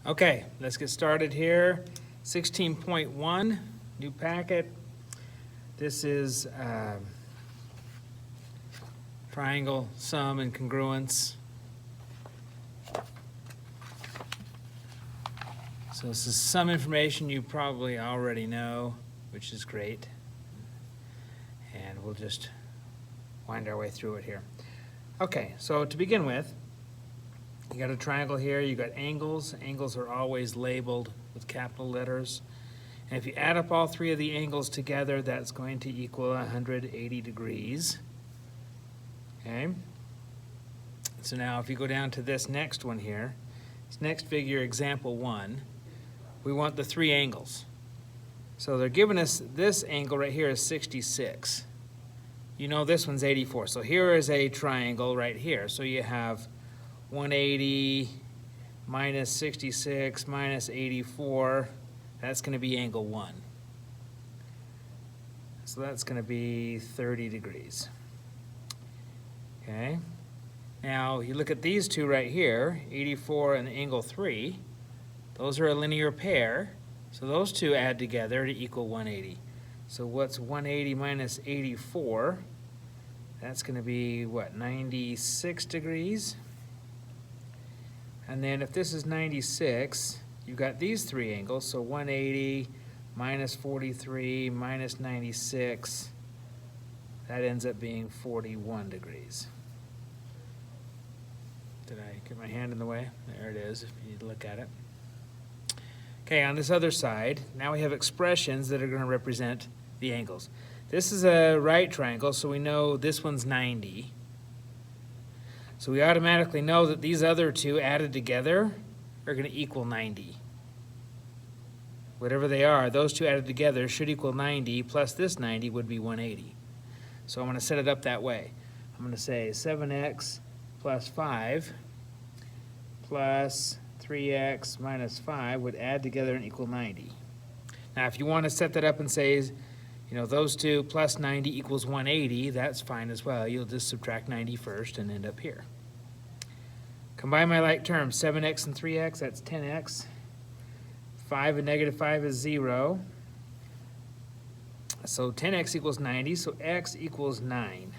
Okay, let's get started here. 16.1, new packet. This is triangle, sum, and congruence. So this is some information you probably already know, which is great. And we'll just wind our way through it here. Okay, so to begin with, you got a triangle here, you got angles. Angles are always labeled with capital letters. And if you add up all three of the angles together, that's going to equal 180 degrees. Okay? So now if you go down to this next one here, this next figure, example 1, we want the three angles. So they're giving us this angle right here is 66. You know this one's 84. So here is a triangle right here. So you have 180 minus 66 minus 84, that's going to be angle 1. So that's going to be 30 degrees. Okay. Now you look at these two right here, 84 and angle 3. Those are a linear pair. So those two add together to equal 180. So what's 180 minus 84? That's going to be, what, 96 degrees? And then if this is 96, you've got these three angles, so 180 minus 43 minus 96, that ends up being 41 degrees. Did I get my hand in the way? There it is, if you need to look at it. Okay, on this other side, now we have expressions that are going to represent the angles. This is a right triangle, so we know this one's 90. So we automatically know that these other two added together are going to equal 90. Whatever they are, those two added together should equal 90, plus this 90 would be 180. So I'm going to set it up that way. I'm going to say 7x plus 5 plus 3x minus 5 would add together and equal 90. Now if you want to set that up and say, you know, those two plus 90 equals 180, that's fine as well. You'll just subtract 90 first and end up here. Combine my like terms, 7x and 3x, that's 10x. 5 and negative 5 is 0. So 10x equals 90, so x equals 9.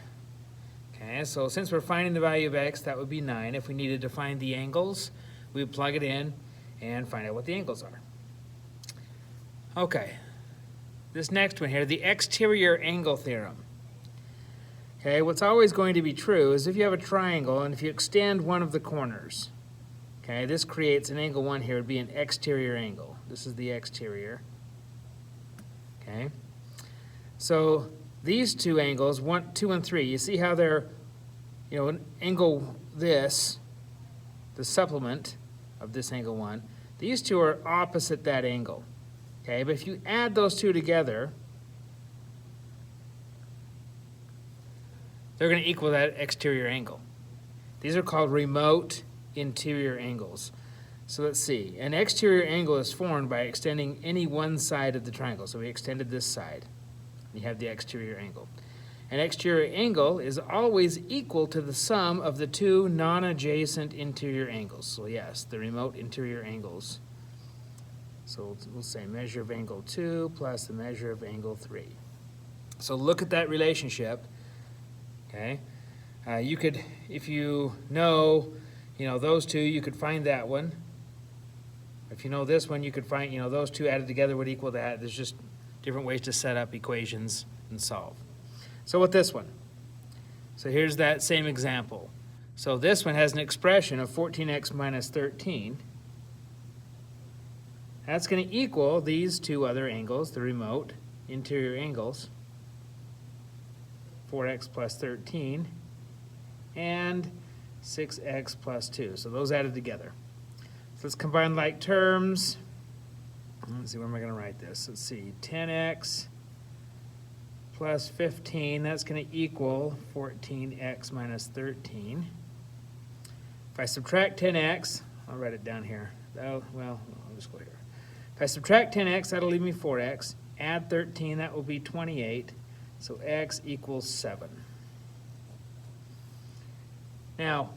Okay, so since we're finding the value of x, that would be 9. If we needed to find the angles, we would plug it in and find out what the angles are. Okay. This next one here, the exterior angle theorem. Okay, what's always going to be true is if you have a triangle and if you extend one of the corners, okay, this creates an angle 1 here, it would be an exterior angle. This is the exterior. Okay, so these two angles, 1, 2, and 3, you see how they're, you know, an angle this, the supplement of this angle 1, these two are opposite that angle. Okay, but if you add those two together, they're going to equal that exterior angle. These are called remote interior angles. So let's see. An exterior angle is formed by extending any one side of the triangle. So we extended this side. You have the exterior angle. An exterior angle is always equal to the sum of the two non-adjacent interior angles. So yes, the remote interior angles. So we'll say measure of angle 2 plus the measure of angle 3. So look at that relationship. Okay, you could, if you know, those two, you could find that one. If you know this one, you could find, those two added together would equal that. There's just different ways to set up equations and solve. So with this one, so here's that same example. So this one has an expression of 14x minus 13. That's going to equal these two other angles, the remote interior angles, 4x plus 13, and 6x plus 2. So those added together. So let's combine like terms. Let's see, where am I going to write this? Let's see, 10x plus 15, that's going to equal 14x minus 13. If I subtract 10x, I'll write it down here. Oh, well, I'll just go here. If I subtract 10x, that'll leave me 4x. Add 13, that will be 28. So x equals 7. Now,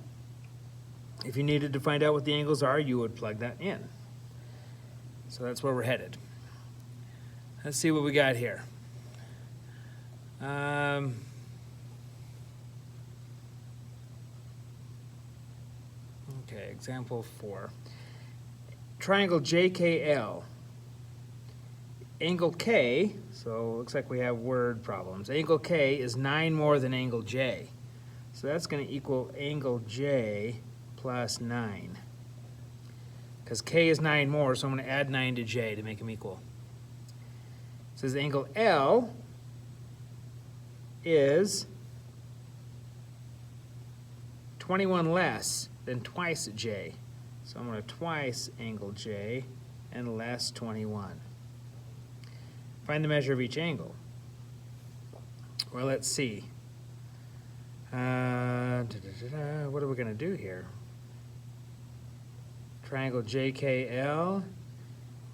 if you needed to find out what the angles are, you would plug that in. So that's where we're headed. Let's see what we got here. Okay, example 4. Triangle JKL. Angle K, so looks like we have word problems. Angle K is 9 more than angle J. So that's going to equal angle J plus 9. Because K is 9 more, so I'm going to add 9 to J to make them equal. It says angle L is 21 less than twice J. So I'm going to twice angle J and less 21. Find the measure of each angle. Well, let's see. What are we going to do here? Triangle JKL.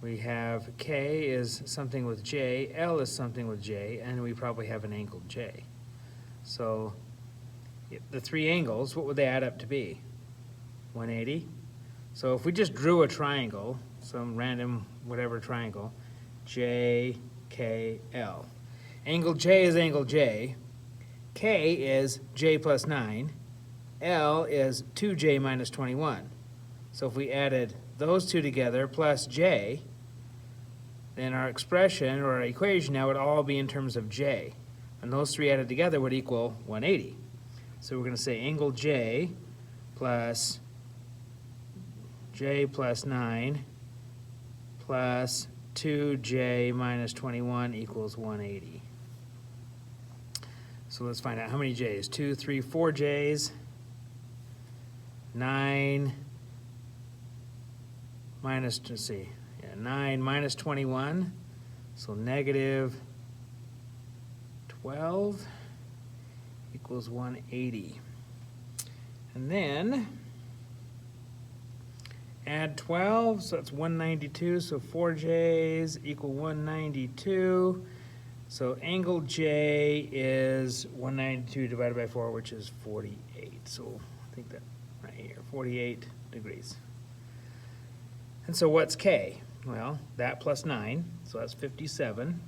We have K is something with J, L is something with J, and we probably have an angle J. So the three angles, what would they add up to be? 180. So if we just drew a triangle, some random whatever triangle, JKL. Angle J is angle J. K is J plus 9. L is 2J minus 21. So if we added those two together plus J, then our expression or our equation now would all be in terms of J. And those three added together would equal 180. So we're going to say angle J plus 9 plus 2J minus 21 equals 180. So let's find out how many J's. 2, 3, 4 J's. 9 minus, let's see, 9 minus 21, so negative 12 equals 180. And then add 12, so that's 192, so 4 J's equal 192. So angle J is 192 divided by 4, which is 48. So I think that right here, 48 degrees. And so what's K? Well, that plus 9, so that's 57.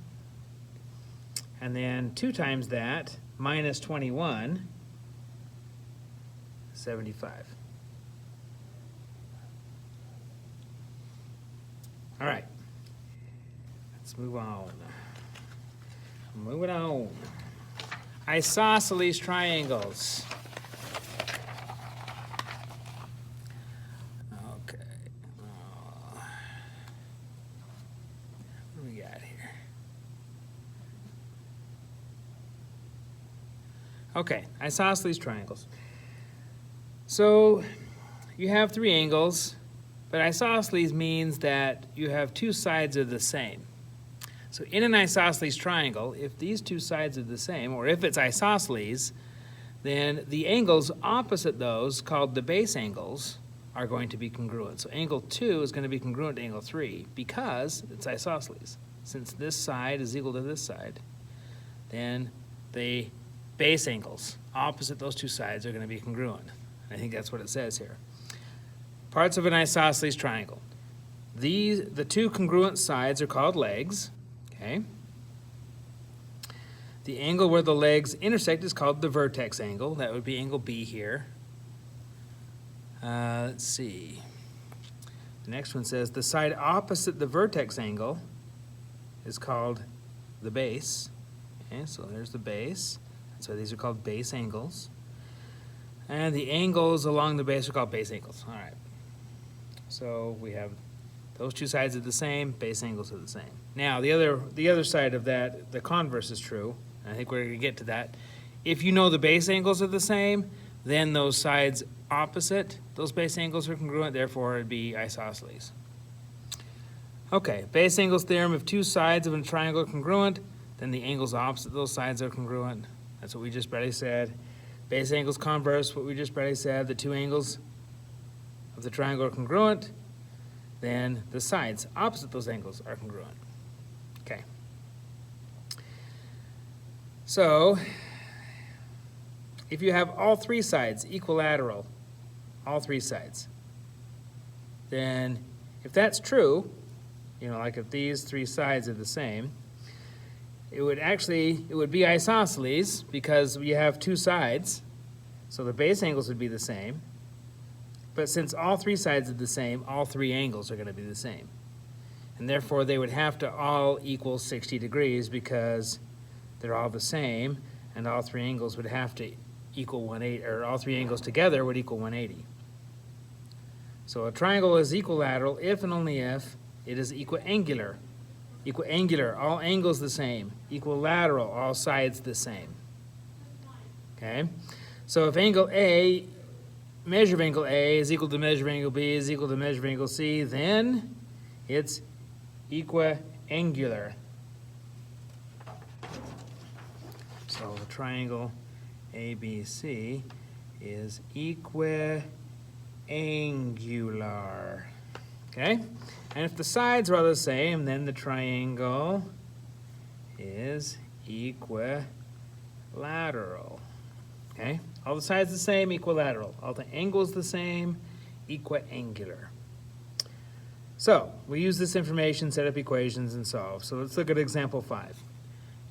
And then 2 times that minus 21, 75. All right, let's move on. Moving on. Isosceles triangles. Okay. What do we got here? Okay, isosceles triangles. So you have 3 angles, but isosceles means that you have 2 sides of the same. So in an isosceles triangle, if these 2 sides are the same, or if it's isosceles, then the angles opposite those, called the base angles, are going to be congruent. So angle 2 is going to be congruent to angle 3 because it's isosceles. Since this side is equal to this side, then the base angles opposite those 2 sides are going to be congruent. I think that's what it says here. Parts of an isosceles triangle. The 2 congruent sides are called legs. Okay. The angle where the legs intersect is called the vertex angle. That would be angle B here. Let's see. The next one says the side opposite the vertex angle is called the base. Okay, so there's the base. So these are called base angles. And the angles along the base are called base angles. All right. So we have those 2 sides are the same, base angles are the same. Now, the other side of that, the converse is true. I think we're going to get to that. If you know the base angles are the same, then those sides opposite, those base angles are congruent, therefore it'd be isosceles. Okay, base angles theorem, if 2 sides of a triangle are congruent, then the angles opposite those sides are congruent. That's what we just barely said. Base angles converse, what we just barely said. The 2 angles of the triangle are congruent, then the sides opposite those angles are congruent. Okay. So, if you have all 3 sides equilateral, all 3 sides, then if that's true, you know, like if these three sides are the same, it would be isosceles because we have two sides, so the base angles would be the same. But since all three sides are the same, all three angles are going to be the same. And therefore, they would have to all equal 60 degrees because they're all the same, and all three angles would have to equal 180, or all three angles together would equal 180. So a triangle is equilateral if and only if it is equiangular. Equiangular, all angles the same. Equilateral, all sides the same. Okay? So if angle A, measure of angle A is equal to measure of angle B is equal to measure of angle C, then it's equiangular. So the triangle ABC is equiangular. Okay? And if the sides are all the same, then the triangle is equilateral. Okay? All the sides the same, equilateral. All the angles the same, equiangular. So, we use this information, set up equations, and solve. So let's look at example 5.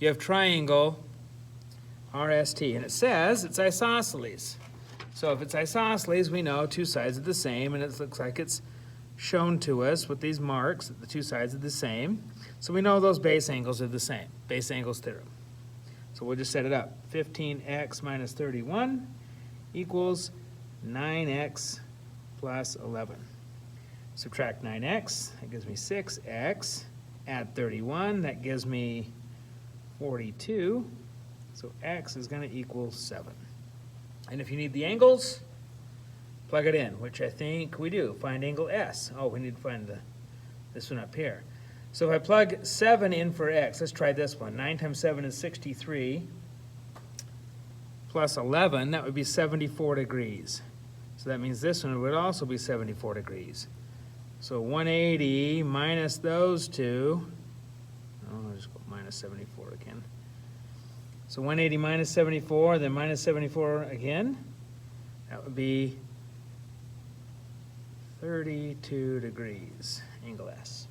You have triangle RST, and it says it's isosceles. So if it's isosceles, we know two sides are the same, and it looks like it's shown to us with these marks that the two sides are the same. So we know those base angles are the same, base angles theorem. So we'll just set it up. 15x minus 31 equals 9x plus 11. Subtract 9x, that gives me 6x. Add 31, that gives me 42. So x is going to equal 7. And if you need the angles, plug it in, which I think we do. Find angle S. Oh, we need to find this one up here. So if I plug 7 in for x, let's try this one. 9 times 7 is 63. Plus 11, that would be 74 degrees. So that means this one would also be 74 degrees. So 180 minus those two. Oh, I'll just go minus 74 again. So 180 minus 74, then minus 74 again. That would be 32 degrees, angle S.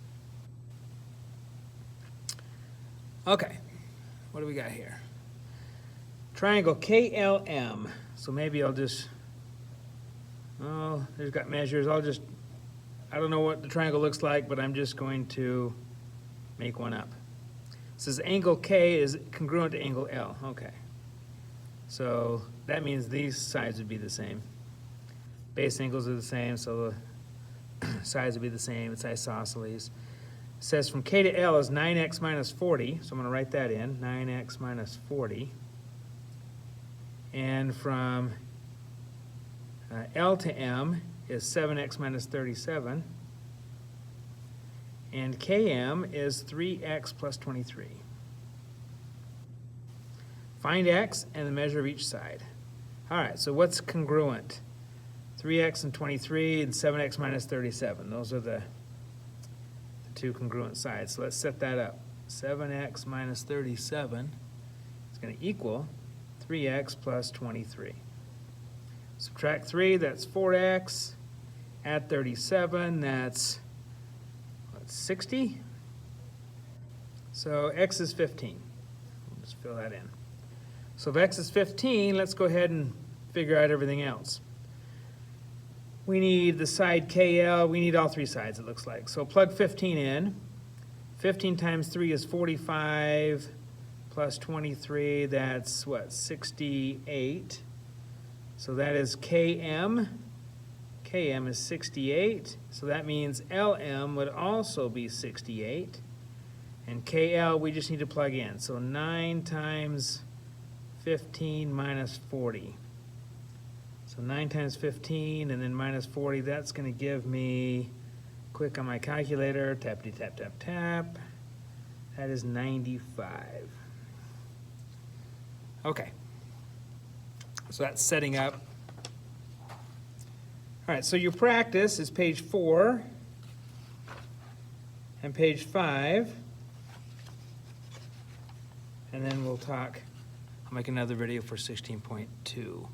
Okay, what do we got here? Triangle KLM. So maybe I'll just, oh, there's got measures. I don't know what the triangle looks like, but I'm just going to make one up. It says angle K is congruent to angle L. Okay. So that means these sides would be the same. Base angles are the same, so the sides would be the same. It's isosceles. It says from K to L is 9x minus 40, so I'm going to write that in, 9x minus 40. And from L to M is 7x minus 37. And Km is 3x plus 23. Find x and the measure of each side. All right, so what's congruent? 3x and 23 and 7x minus 37. Those are the two congruent sides. So let's set that up. 7x minus 37 is going to equal 3x plus 23. Subtract 3, that's 4x. Add 37, that's 60. So x is 15. We'll just fill that in. So if x is 15, let's go ahead and figure out everything else. We need the side KL. We need all three sides, it looks like. So plug 15 in. 15 times 3 is 45 plus 23. That's what, 68. So that is KM. KM is 68. So that means LM would also be 68. And KL we just need to plug in. So 9 times 15 minus 40. So 9 times 15 and then minus 40, that's going to give me, quick on my calculator, tappity tap tap tap, that is 95. Okay, so that's setting up. All right, so your practice is page 4 and page 5, and then we'll talk, I'll make another video for 16.2.